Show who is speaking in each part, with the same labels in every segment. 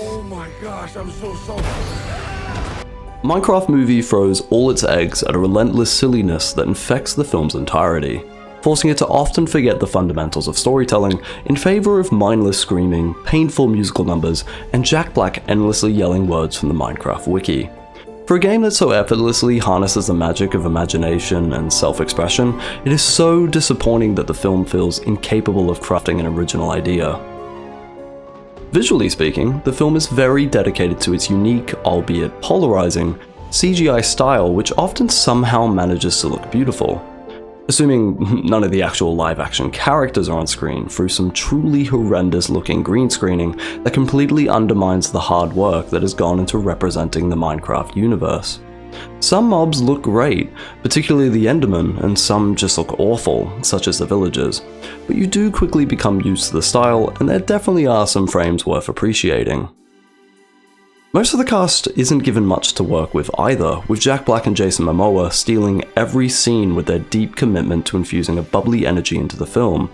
Speaker 1: Oh my gosh, I'm so sorry.
Speaker 2: Minecraft movie throws all its eggs at a relentless silliness that infects the film's entirety, forcing it to often forget the fundamentals of storytelling in favor of mindless screaming, painful musical numbers, and Jack Black endlessly yelling words from the Minecraft wiki. For a game that so effortlessly harnesses the magic of imagination and self-expression, it is so disappointing that the film feels incapable of crafting an original idea. Visually speaking, the film is very dedicated to its unique, albeit polarizing, CGI style, which often somehow manages to look beautiful. Assuming none of the actual live-action characters are on screen through some truly horrendous-looking green screening that completely undermines the hard work that has gone into representing the Minecraft universe. Some mobs look great, particularly the Endermen, and some just look awful, such as the villagers, but you do quickly become used to the style, and there definitely are some frames worth appreciating. Most of the cast isn't given much to work with either, with Jack Black and Jason Momoa stealing every scene with their deep commitment to infusing a bubbly energy into the film.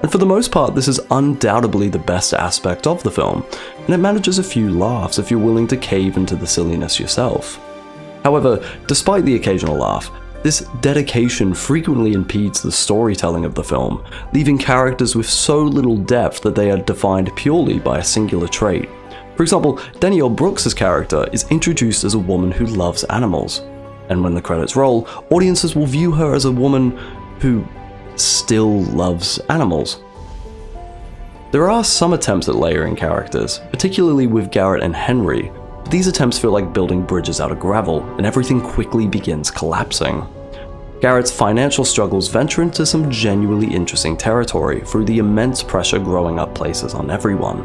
Speaker 2: And for the most part, this is undoubtedly the best aspect of the film, and it manages a few laughs if you're willing to cave into the silliness yourself. However, despite the occasional laugh, this dedication frequently impedes the storytelling of the film, leaving characters with so little depth that they are defined purely by a singular trait. For example, Danielle Brooks' character is introduced as a woman who loves animals, and when the credits roll, audiences will view her as a woman who still loves animals. There are some attempts at layering characters, particularly with Garrett and Henry, but these attempts feel like building bridges out of gravel, and everything quickly begins collapsing. Garrett's financial struggles venture into some genuinely interesting territory through the immense pressure growing up places on everyone.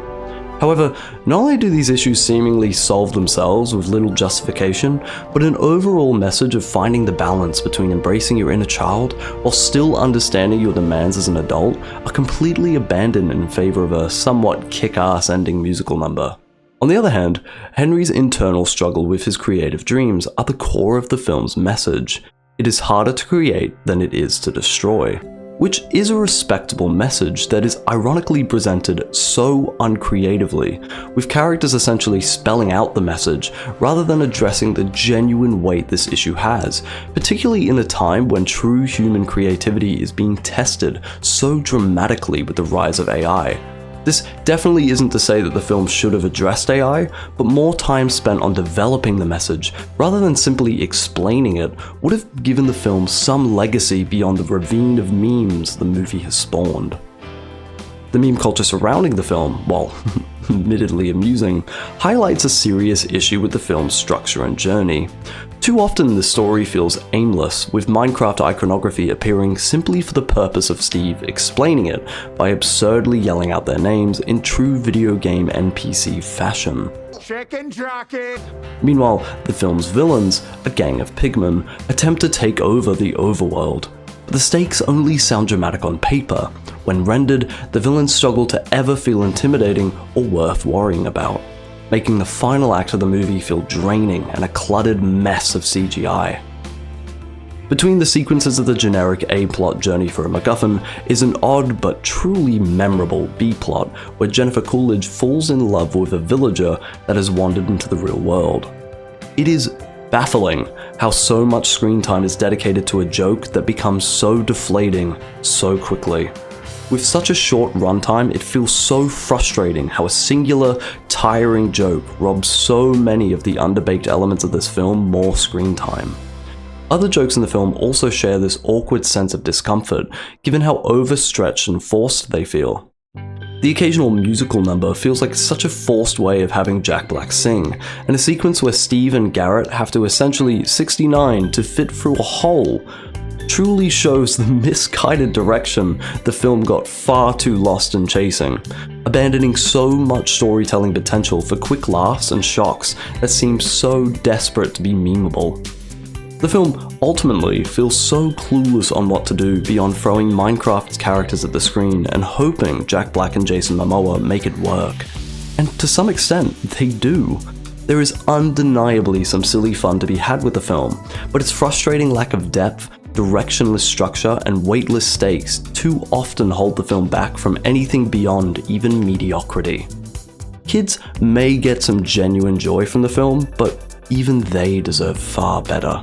Speaker 2: However, not only do these issues seemingly solve themselves with little justification, but an overall message of finding the balance between embracing your inner child while still understanding your demands as an adult are completely abandoned in favor of a somewhat kick-ass ending musical number. On the other hand, Henry's internal struggle with his creative dreams are the core of the film's message. It is harder to create than it is to destroy, which is a respectable message that is ironically presented so uncreatively, with characters essentially spelling out the message rather than addressing the genuine weight this issue has, particularly in a time when true human creativity is being tested so dramatically with the rise of AI. This definitely isn't to say that the film should have addressed AI, but more time spent on developing the message, rather than simply explaining it, would have given the film some legacy beyond the ravine of memes the movie has spawned. The meme culture surrounding the film, while admittedly amusing, highlights a serious issue with the film's structure and journey. Too often the story feels aimless, with Minecraft iconography appearing simply for the purpose of Steve explaining it by absurdly yelling out their names in true video game NPC fashion.
Speaker 1: Chicken jockey!
Speaker 2: Meanwhile, the film's villains, a gang of pigmen, attempt to take over the overworld. But the stakes only sound dramatic on paper. When rendered, the villains struggle to ever feel intimidating or worth worrying about, making the final act of the movie feel draining and a cluttered mess of CGI. Between the sequences of the generic A-plot journey for a MacGuffin is an odd but truly memorable B-plot where Jennifer Coolidge falls in love with a villager that has wandered into the real world. It is baffling how so much screen time is dedicated to a joke that becomes so deflating so quickly. With such a short runtime, it feels so frustrating how a singular, tiring joke robs so many of the underbaked elements of this film more screen time. Other jokes in the film also share this awkward sense of discomfort, given how overstretched and forced they feel. The occasional musical number feels like such a forced way of having Jack Black sing, and a sequence where Steve and Garrett have to essentially 69 to fit through a hole truly shows the misguided direction the film got far too lost in chasing, abandoning so much storytelling potential for quick laughs and shocks that seem so desperate to be memeable. The film ultimately feels so clueless on what to do beyond throwing Minecraft's characters at the screen and hoping Jack Black and Jason Momoa make it work. And to some extent, they do. There is undeniably some silly fun to be had with the film, but its frustrating lack of depth, directionless structure, and weightless stakes too often hold the film back from anything beyond even mediocrity. Kids may get some genuine joy from the film, but even they deserve far better.